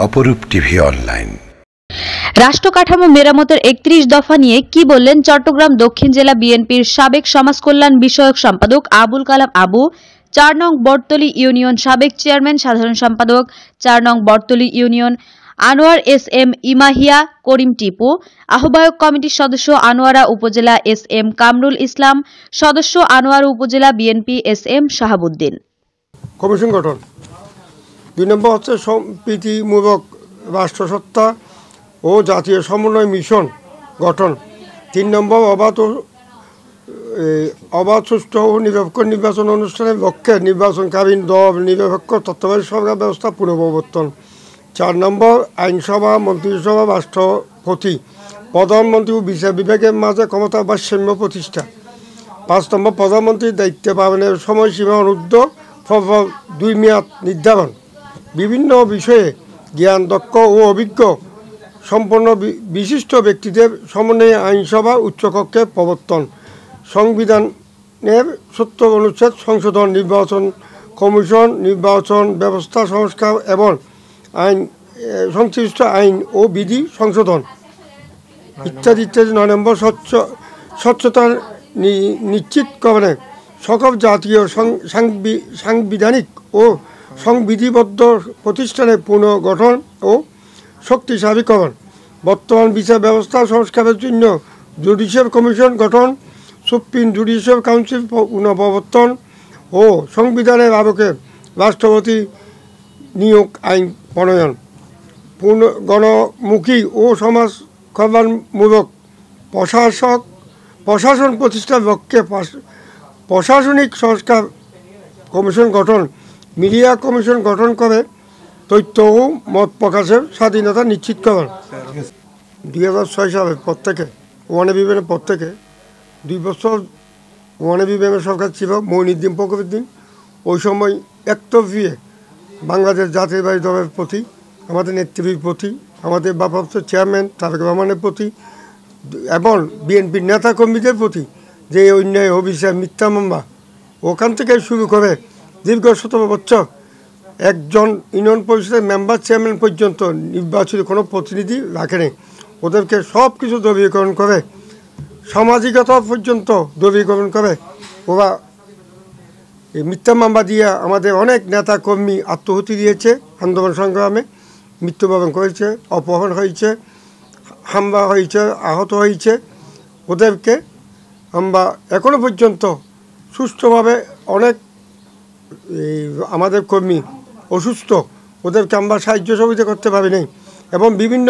অপরূপ TV online. রাষ্ট্র কাঠামো মেরামতের ৩১ দফা নিয়ে কি বললেন চট্টগ্রাম দক্ষিণ জেলা বিএনপির সাবেক সমাজ কল্যাণ বিষয়ক সম্পাদক আবুল কালাম আবু, ৪ নং বটতলী ইউনিয়ন সাবেক চেয়ারম্যান সাধারণ সম্পাদক, ৪ নং Battali union Anwar S M ইমাহিয়া করিম টিপু, আহ্বায়ক কমিটির সদস্য আনোয়ারা উপজেলা এস এম কামরুল ইসলাম, সদস্য আনোয়ারা উপজেলা BNP S M Shahabuddin. Commission গঠন ২ নম্বর হচ্ছে সম্প্রীতিমূলক রাষ্ট্রসত্তা ও জাতীয় সমন্বয় মিশন গঠন। ৩ নম্বর অবাধ সুষ্ঠু ও নিরপেক্ষ নির্বাচন অনুষ্ঠানের লক্ষ্যে নির্বাচনকালীন দল নিরপেক্ষ তত্ত্বাবধায়ক সরকার ব্যবস্থা পুনঃপ্রবর্তন। ৪ নম্বর আইনসভা, মন্ত্রিসভা, রাষ্ট্রপতি, প্রধানমন্ত্রী ও বিচার বিভাগের মাঝে ক্ষমতা ভারসাম্য প্রতিষ্ঠা। ৫ নম্বর প্রধানমন্ত্রীর দায়িত্ব পালনের সময়সীমা অনুদ্ধ ২ মেয়াদ নির্ধারণ। বিভিন্ন বিষয়ে জ্ঞান, দক্ষ ও অভিজ্ঞ সম্পন্ন বিশিষ্ট ব্যক্তিদের সমন্বয়ে আইনসভা উচ্চকক্ষে প্রবর্তন। সংবিধানের ৭০ অনুচ্ছেদ সংশোধন, নির্বাচন কমিশন, নির্বাচন ব্যবস্থা সংস্কার এবং আইন সংশ্লিষ্ট আইন ও বিধি সংশোধন ইত্যাদি ইত্যাদি। ৯ নম্বর স্বচ্ছতা নিশ্চিতকরণে সকল জাতীয় সাংবিধানিক ও সংবিধিবদ্ধ প্রতিষ্ঠানের পুনর্গঠন ও শক্তিশালীকরণ। বর্তমান বিচার ব্যবস্থা সংস্কারের জন্য জুডিশিয়াল কমিশন গঠন, সুপ্রিম জুডিশিয়াল কাউন্সিল পুনঃপ্রবর্তন ও সংবিধানের আলোকে রাষ্ট্রপতি নিয়োগ আইন প্রণয়ন। গণমুখী ও সমাজ কল্যাণমূলক প্রশাসন প্রতিষ্ঠার লক্ষ্যে প্রশাসনিক সংস্কার কমিশন গঠন। মিডিয়া কমিশন গঠন করে তথ্য ও মত প্রকাশের স্বাধীনতা নিশ্চিতকরণ। ২০০৬ সালের পর থেকে ওয়ানএবিএমের পর থেকে ২ বছর ওয়ানএবিএমের সরকার ছিল মঈনুদ্দিন ফখরুদ্দিন। ওই সময় একতরফিয়ে বাংলাদেশ জাতীয়তাবাদী দলের প্রতি, আমাদের নেতৃত্বের প্রতি, আমাদের ভারপ্রাপ্ত চেয়ারম্যান তারেক রহমানের প্রতি এবং বিএনপির নেতাকর্মীদের প্রতি যে অন্যায়, অভিযোগ, মিথ্যা মামলা, ওখান থেকে শুরু করে দীর্ঘ ১৭ বছর একজন ইউনিয়ন পরিষদের মেম্বার চেয়ারম্যান পর্যন্ত নির্বাচিত কোনো প্রতিনিধি রাখেনি। ওদেরকে সব কিছু দলীয়করণ করে, সামাজিকতা পর্যন্ত দলীয়করণ করে। ওরা এই মিথ্যা মামলা দিয়ে আমাদের অনেক নেতা কর্মী আত্মহতি দিয়েছে, আন্দোলন সংগ্রামে মৃত্যুবরণ করেছে, অপহরণ হয়েছে, হামলা হয়েছে, আহত হয়েছে। ওদেরকে আমরা এখনও পর্যন্ত সুষ্ঠুভাবে অনেক আমাদের কর্মী অসুস্থ, ওদেরকে আমরা সাহায্য সহযোগিতা করতে পারি নাই। এবং বিভিন্ন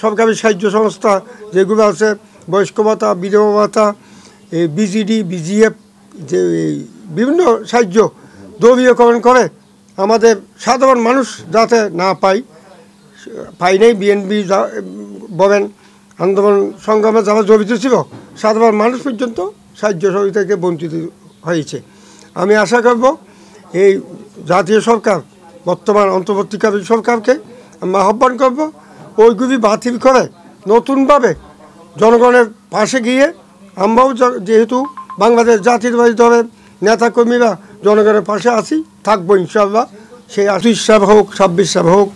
সরকারি সাহায্য সংস্থা যেগুলো আছে, বয়স্ক ভাতা, বিধবা ভাতা, বিজিডি, বিজিএফ, যে বিভিন্ন সাহায্য দলীয়করণ করে আমাদের সাধারণ মানুষ যাতে না পাই নাই। বিএনপি বলেন, আন্দোলন সংগ্রামে যারা জড়িত ছিল সাধারণ মানুষ পর্যন্ত সাহায্য সহযোগিতা থেকে বঞ্চিত হয়েছে। আমি আশা করব এই জাতীয় সরকার, বর্তমান অন্তর্বর্তীকালীন সরকারকে আমরা আহ্বান করব ওইগুলি বাতিল করে নতুনভাবে জনগণের পাশে গিয়ে আমরাও যেহেতু বাংলাদেশ জাতীয়তাবাদী দলের নেতাকর্মীরা জনগণের পাশে আছি, থাকবো ইনশাআল্লাহ। সেই ২৮ সাল হোক, ২৬ সাল হোক,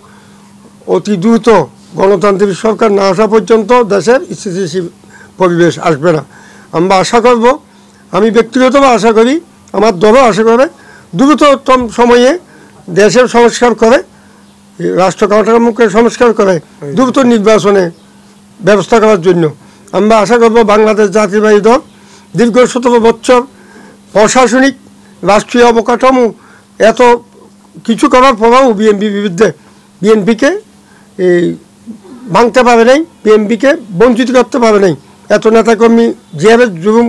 অতি দ্রুত গণতান্ত্রিক সরকার না আসা পর্যন্ত দেশের স্থিতিশীল পরিবেশ আসবে না। আমরা আশা করব, আমি ব্যক্তিগতভাবে আশা করি, আমার দলও আশা করে, দ্রুততম সময়ে দেশের সংস্কার করে, রাষ্ট্র কাঠামোকে সংস্কার করে দ্রুত নির্বাচনে ব্যবস্থা করার জন্য আমরা আশা করব। বাংলাদেশ জাতীয়তাবাদী দল দীর্ঘ ১৭ বছর প্রশাসনিক রাষ্ট্রীয় অবকাঠামো এত কিছু করার পরেও বিএনপিকে ভাঙতে পারে নাই, বিএনপিকে বঞ্চিত করতে পারে নাই। এত নেতাকর্মী যেভাবে জুলুম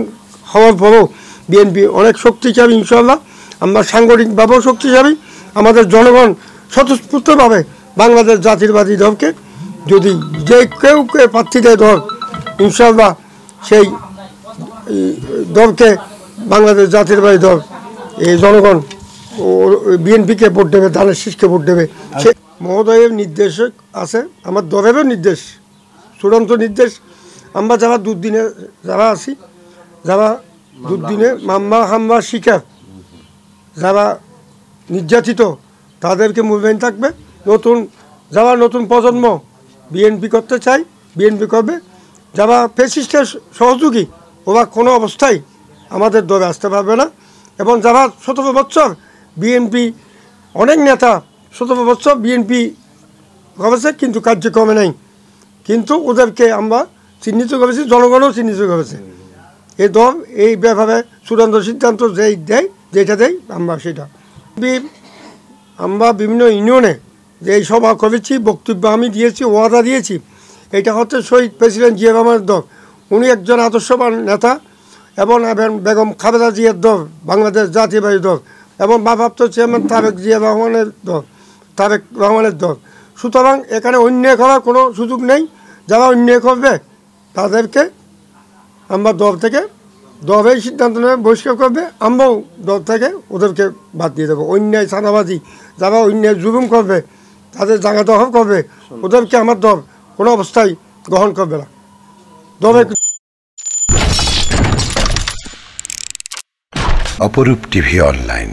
হওয়ার পরেও বিএনপি অনেক শক্তিশালী ইনশাআল্লাহ। আমরা সাংগঠনিকভাবেও শক্তিশালী। আমাদের জনগণ স্বতঃস্ফূর্তভাবে বাংলাদেশ জাতীয়তাবাদী দলকে যদি যে কেউ প্রার্থী দেয় দল, ইনশাআল্লাহ সেই দলকে বাংলাদেশ জাতীয়তাবাদী দল এই জনগণ বিএনপিকে ভোট দেবে, ধানের শীষকে ভোট দেবে। সে মহোদয়ের নির্দেশ আছে, আমার দলেরও নির্দেশ, চূড়ান্ত নির্দেশ। আমরা যারা দুর্দিনে যারা আছি, যারা দুর্দিনে মামলা হামলা শিকার, যারা নির্যাতিত, তাদেরকে মূল্যায়ন থাকবে। নতুন যারা নতুন প্রজন্ম বিএনপি করতে চায় বিএনপি করবে, যারা ফ্যাসিস্টের সহযোগী ওরা কোনো অবস্থায় আমাদের দলে আসতে পারবে না। এবং যারা 17 বছর বিএনপি, অনেক নেতা 17 বছর বিএনপি করেছে কিন্তু কার্যক্রমে নেই, কিন্তু ওদেরকে আমরা চিহ্নিত করেছি, জনগণও চিহ্নিত করেছে। এই দল এই ব্যাপারে চূড়ান্ত সিদ্ধান্ত যেই দেয়, যেটা দেয় আমরা সেটা। আমরা বিভিন্ন ইউনিয়নে যে এই সভা করেছি, বক্তব্য আমি দিয়েছি, ওয়াদা দিয়েছি। এটা হচ্ছে শহীদ প্রেসিডেন্ট জিয়া রহমানের দল, উনি একজন আদর্শবান নেতা, এবং বেগম খালেদা জিয়ার দল বাংলাদেশ জাতীয়বাদী দল, এবং ভারপ্রাপ্ত চেয়ারম্যান তারেক রহমানের দল। সুতরাং এখানে অন্যায় করার কোনো সুযোগ নেই। যারা অন্যায় করবে তাদেরকে আমরা দলের সিদ্ধান্ত নেবে, বহিষ্কার করবে, আমরাও দল থেকে ওদেরকে বাদ দিয়ে দেবো। অন্যায় ছানাবাজি, যারা অন্যায় জুলুম করবে, তাদের জায়গা দখল করবে, ওদেরকে আমার দল কোনো অবস্থায় গ্রহণ করবে না। দলের অপরূপ টিভি অনলাইন।